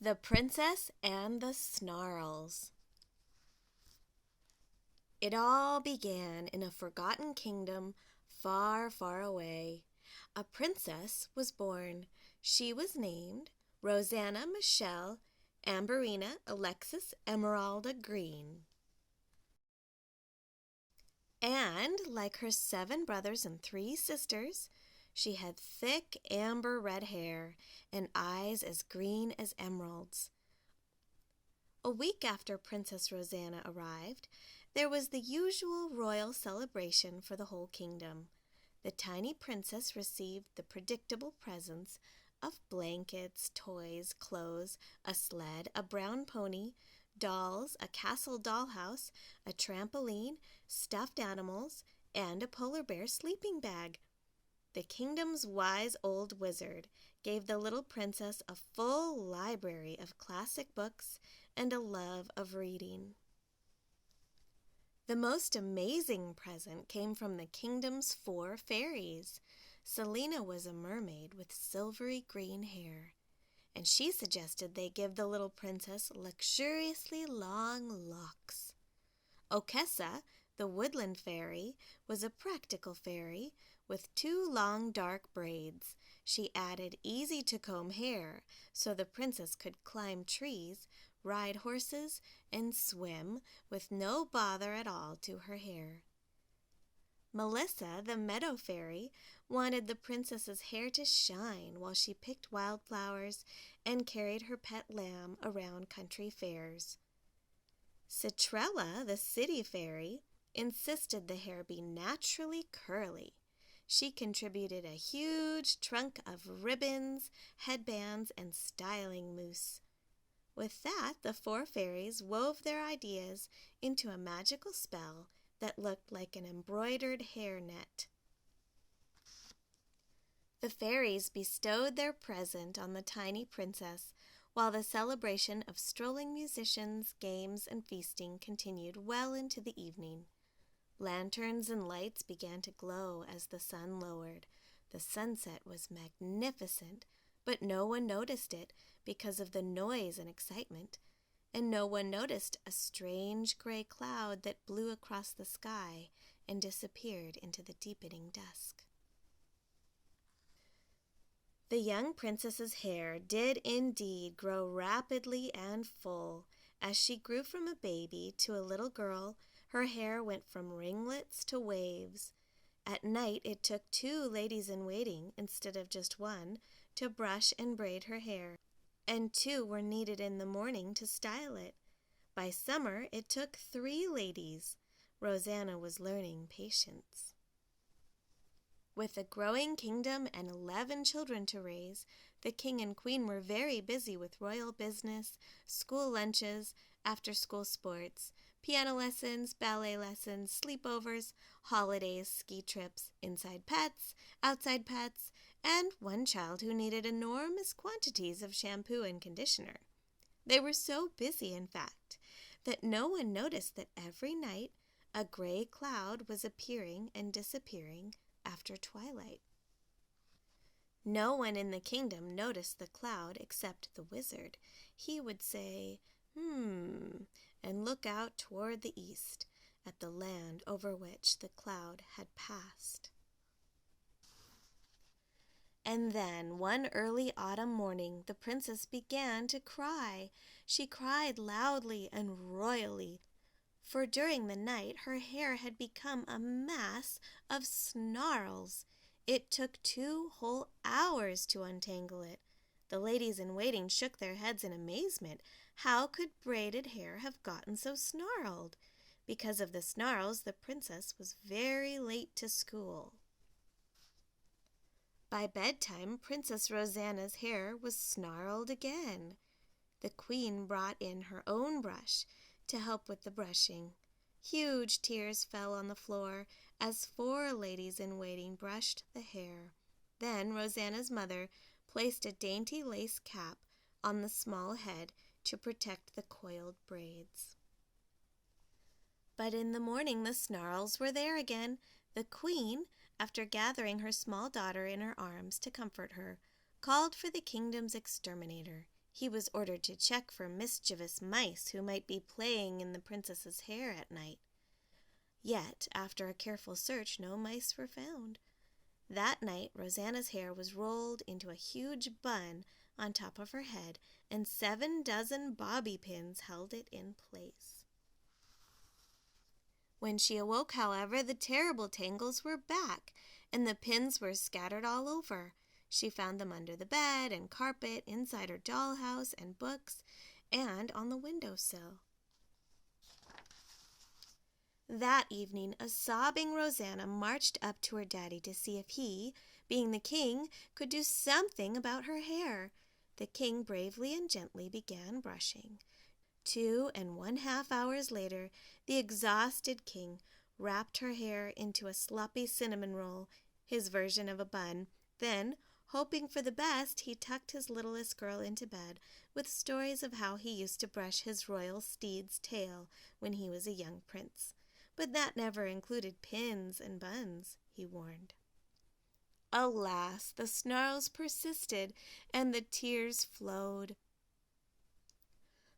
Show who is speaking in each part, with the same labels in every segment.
Speaker 1: The Princess and the Snarls. It all began in a forgotten kingdom far, far away. A princess was born. She was named Rosanna Michelle Amberina Alexis Emeralda Green. And, like her 7 brothers and 3 sisters, she had thick amber red hair and eyes as green as emeralds. A week after Princess Rosanna arrived, there was the usual royal celebration for the whole kingdom. The tiny princess received the predictable presents of blankets, toys, clothes, a sled, a brown pony, dolls, a castle dollhouse, a trampoline, stuffed animals, and a polar bear sleeping bag. The kingdom's wise old wizard gave the little princess a full library of classic books and a love of reading. The most amazing present came from the kingdom's 4 fairies. Selina was a mermaid with silvery green hair, and she suggested they give the little princess luxuriously long locks. Okessa, the woodland fairy, was a practical fairy with 2 long dark braids. She added easy-to-comb hair so the princess could climb trees, ride horses, and swim with no bother at all to her hair. Melissa, the meadow fairy, wanted the princess's hair to shine while she picked wildflowers and carried her pet lamb around country fairs. Citrella, the city fairy, insisted the hair be naturally curly. She contributed a huge trunk of ribbons, headbands, and styling mousse. With that, the 4 fairies wove their ideas into a magical spell that looked like an embroidered hair net. The fairies bestowed their present on the tiny princess, while the celebration of strolling musicians, games, and feasting continued well into the evening. Lanterns and lights began to glow as the sun lowered. The sunset was magnificent, but no one noticed it because of the noise and excitement, and no one noticed a strange gray cloud that blew across the sky and disappeared into the deepening dusk. The young princess's hair did indeed grow rapidly and full. As she grew from a baby to a little girl, her hair went from ringlets to waves. At night it took 2 ladies-in-waiting, instead of just 1, to brush and braid her hair, and 2 were needed in the morning to style it. By summer it took 3 ladies. Rosanna was learning patience. With a growing kingdom and 11 children to raise, the king and queen were very busy with royal business, school lunches, after-school sports, piano lessons, ballet lessons, sleepovers, holidays, ski trips, inside pets, outside pets, and 1 child who needed enormous quantities of shampoo and conditioner. They were so busy, in fact, that no one noticed that every night a gray cloud was appearing and disappearing after twilight. No one in the kingdom noticed the cloud except the wizard. He would say, and look out toward the east at the land over which the cloud had passed. And then, one early autumn morning, the princess began to cry. She cried loudly and royally, for during the night her hair had become a mass of snarls. It took 2 whole hours to untangle it. The ladies-in-waiting shook their heads in amazement. How could braided hair have gotten so snarled? Because of the snarls, the princess was very late to school. By bedtime, Princess Rosanna's hair was snarled again. The queen brought in her own brush to help with the brushing. Huge tears fell on the floor as 4 ladies-in-waiting brushed the hair. Then Rosanna's mother placed a dainty lace cap on the small head to protect the coiled braids. But in the morning the snarls were there again. The queen, after gathering her small daughter in her arms to comfort her, called for the kingdom's exterminator. He was ordered to check for mischievous mice who might be playing in the princess's hair at night. Yet, after a careful search, no mice were found. That night, Rosanna's hair was rolled into a huge bun on top of her head, and 7 dozen bobby pins held it in place. When she awoke, however, the terrible tangles were back, and the pins were scattered all over. She found them under the bed and carpet, inside her dollhouse and books, and on the windowsill. That evening, a sobbing Rosanna marched up to her daddy to see if he, being the king, could do something about her hair. The king bravely and gently began brushing. 2½ hours later, the exhausted king wrapped her hair into a sloppy cinnamon roll, his version of a bun. Then, hoping for the best, he tucked his littlest girl into bed with stories of how he used to brush his royal steed's tail when he was a young prince. But that never included pins and buns, he warned. Alas, the snarls persisted, and the tears flowed.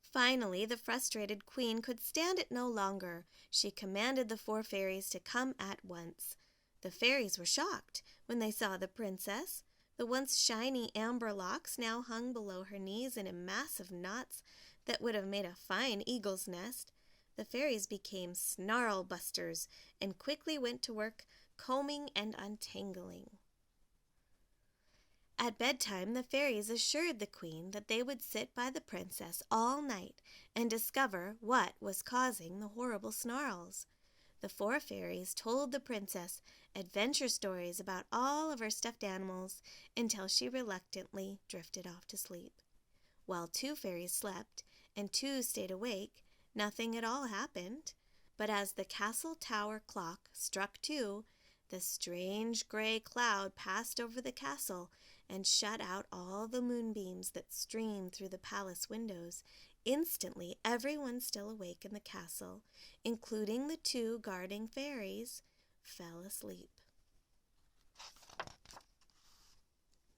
Speaker 1: Finally, the frustrated queen could stand it no longer. She commanded the 4 fairies to come at once. The fairies were shocked when they saw the princess. The once shiny amber locks now hung below her knees in a mass of knots that would have made a fine eagle's nest. The fairies became snarl busters and quickly went to work combing and untangling. At bedtime, the fairies assured the queen that they would sit by the princess all night and discover what was causing the horrible snarls. The 4 fairies told the princess adventure stories about all of her stuffed animals until she reluctantly drifted off to sleep. While 2 fairies slept and 2 stayed awake, nothing at all happened. But as the castle tower clock struck 2, the strange gray cloud passed over the castle and shut out all the moonbeams that streamed through the palace windows. Instantly, everyone still awake in the castle, including the 2 guarding fairies, fell asleep.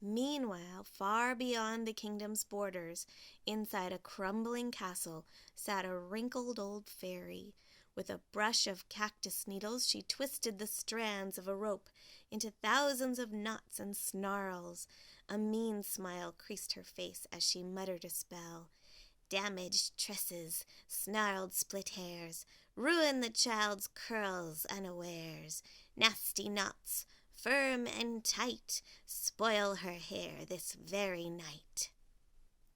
Speaker 1: Meanwhile, far beyond the kingdom's borders, inside a crumbling castle, sat a wrinkled old fairy. With a brush of cactus needles, she twisted the strands of a rope into thousands of knots and snarls. A mean smile creased her face as she muttered a spell. Damaged tresses, snarled split hairs, ruin the child's curls unawares. Nasty knots, firm and tight, spoil her hair this very night.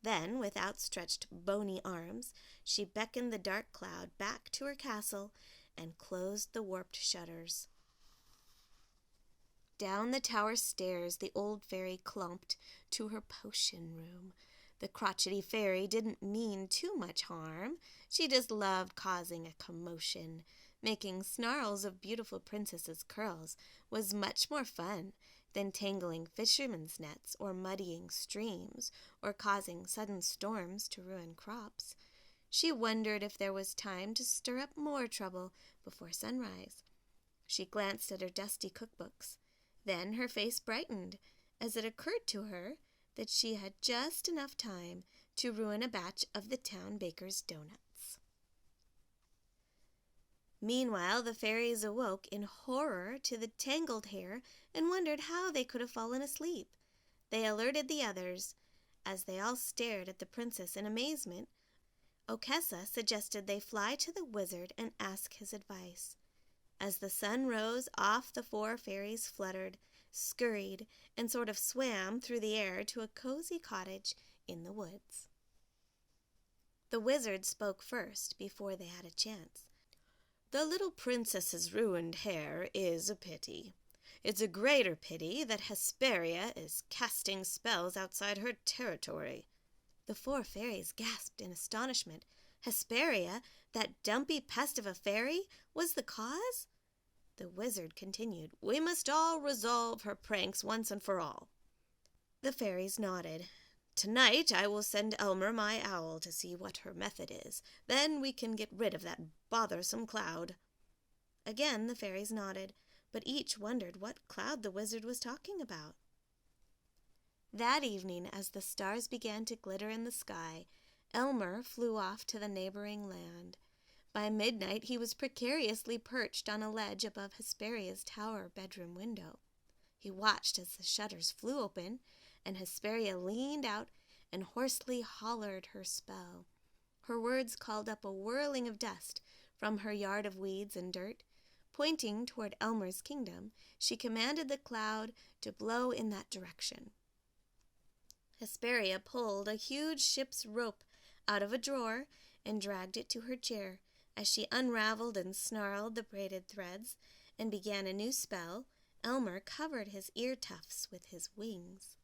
Speaker 1: Then, with outstretched bony arms, she beckoned the dark cloud back to her castle and closed the warped shutters. Down the tower stairs the old fairy clumped to her potion room. The crotchety fairy didn't mean too much harm. She just loved causing a commotion. Making snarls of beautiful princesses' curls was much more fun than tangling fishermen's nets or muddying streams or causing sudden storms to ruin crops. She wondered if there was time to stir up more trouble before sunrise. She glanced at her dusty cookbooks. Then her face brightened as it occurred to her that she had just enough time to ruin a batch of the town baker's donuts. Meanwhile, the fairies awoke in horror to the tangled hair and wondered how they could have fallen asleep. They alerted the others. As they all stared at the princess in amazement, Okessa suggested they fly to the wizard and ask his advice. As the sun rose, off the 4 fairies fluttered, scurried, and sort of swam through the air to a cozy cottage in the woods. The wizard spoke first before they had a chance. The little princess's ruined hair is a pity. It's a greater pity that Hesperia is casting spells outside her territory. The 4 fairies gasped in astonishment. Hesperia, that dumpy pest of a fairy, was the cause? The wizard continued, We must all resolve her pranks once and for all. The fairies nodded. Tonight I will send Elmer my owl to see what her method is. Then we can get rid of that bothersome cloud. Again the fairies nodded, but each wondered what cloud the wizard was talking about. That evening, as the stars began to glitter in the sky, Elmer flew off to the neighboring land. By midnight he was precariously perched on a ledge above Hesperia's tower bedroom window. He watched as the shutters flew open, and Hesperia leaned out and hoarsely hollered her spell. Her words called up a whirling of dust from her yard of weeds and dirt. Pointing toward Elmer's kingdom, she commanded the cloud to blow in that direction. Hesperia pulled a huge ship's rope out of a drawer and dragged it to her chair. As she unraveled and snarled the braided threads and began a new spell, Elmer covered his ear tufts with his wings.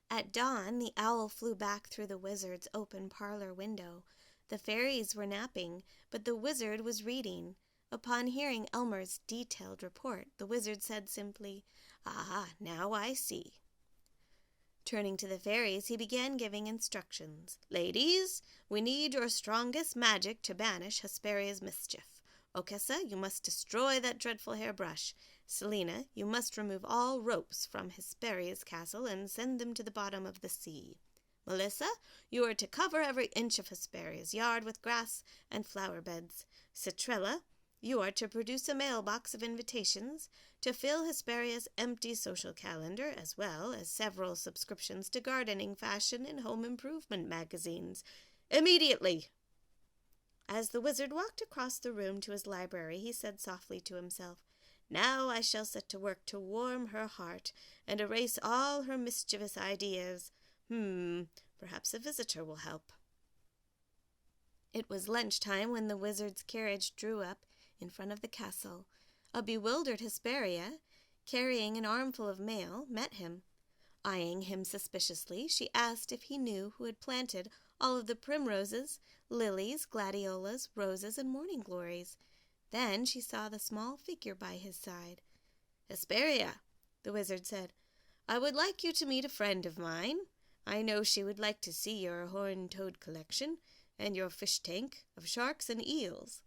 Speaker 1: At dawn, the owl flew back through the wizard's open parlor window. The fairies were napping, but the wizard was reading. Upon hearing Elmer's detailed report, the wizard said simply, "Ah, now I see." Turning to the fairies, he began giving instructions. "Ladies, we need your strongest magic to banish Hesperia's mischief. Okessa, you must destroy that dreadful hairbrush. Selina, you must remove all ropes from Hesperia's castle and send them to the bottom of the sea. Melissa, you are to cover every inch of Hesperia's yard with grass and flower beds. Citrella, you are to produce a mailbox of invitations to fill Hesperia's empty social calendar, as well as several subscriptions to gardening, fashion, and home improvement magazines. Immediately!" As the wizard walked across the room to his library, he said softly to himself, "Now I shall set to work to warm her heart and erase all her mischievous ideas. Perhaps a visitor will help." It was lunchtime when the wizard's carriage drew up in front of the castle. A bewildered Hesperia, carrying an armful of mail, met him. Eyeing him suspiciously, she asked if he knew who had planted all of the primroses, lilies, gladiolas, roses, and morning glories. Then she saw the small figure by his side. "Hesperia," the wizard said, "I would like you to meet a friend of mine. I know she would like to see your horned toad collection and your fish tank of sharks and eels."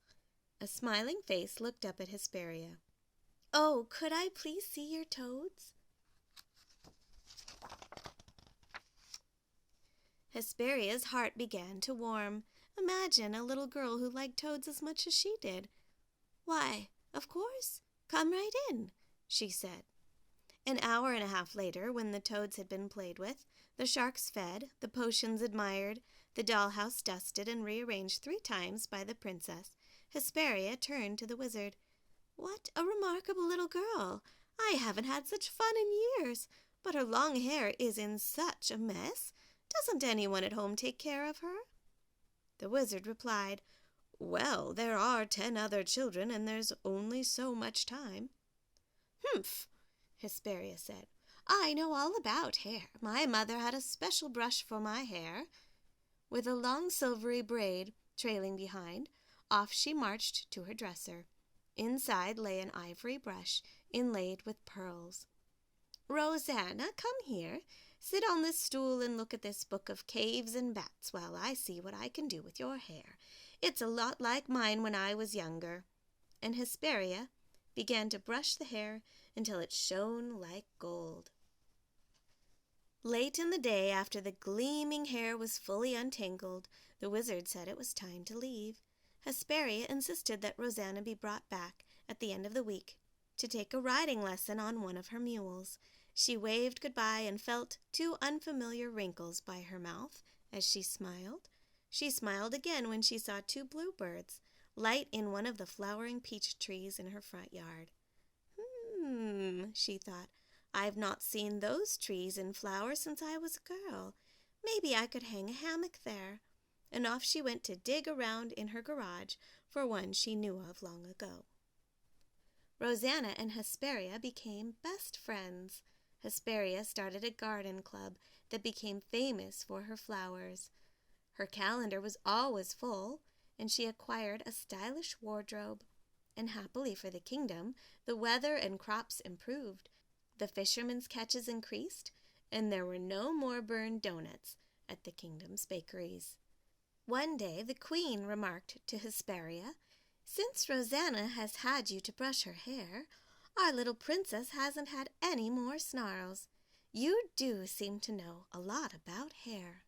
Speaker 1: A smiling face looked up at Hesperia. "Oh, could I please see your toads?" Hesperia's heart began to warm. Imagine a little girl who liked toads as much as she did. "Why, of course. Come right in," she said. An hour and a half later, when the toads had been played with, the sharks fed, the potions admired, the dollhouse dusted and rearranged 3 times by the princess, Hesperia turned to the wizard. "What a remarkable little girl! I haven't had such fun in years, but her long hair is in such a mess. Doesn't anyone at home take care of her?" The wizard replied, "Well, there are 10 other children, and there's only so much time." "Humph," Hesperia said. "I know all about hair. My mother had a special brush for my hair." With a long silvery braid trailing behind, off she marched to her dresser. Inside lay an ivory brush inlaid with pearls. "Rosanna, come here. Sit on this stool and look at this book of caves and bats while I see what I can do with your hair. It's a lot like mine when I was younger." And Hesperia began to brush the hair until it shone like gold. Late in the day, after the gleaming hair was fully untangled, the wizard said it was time to leave. Hesperia insisted that Rosanna be brought back at the end of the week to take a riding lesson on one of her mules. She waved goodbye and felt 2 unfamiliar wrinkles by her mouth as she smiled. She smiled again when she saw 2 bluebirds light in one of the flowering peach trees in her front yard. She thought, "I've not seen those trees in flower since I was a girl. Maybe I could hang a hammock there." And off she went to dig around in her garage for one she knew of long ago. Rosanna and Hesperia became best friends. Hesperia started a garden club that became famous for her flowers. Her calendar was always full, and she acquired a stylish wardrobe. And happily for the kingdom, the weather and crops improved. The fishermen's catches increased, and there were no more burned doughnuts at the kingdom's bakeries. One day the queen remarked to Hesperia, "Since Rosanna has had you to brush her hair, our little princess hasn't had any more snarls. You do seem to know a lot about hair.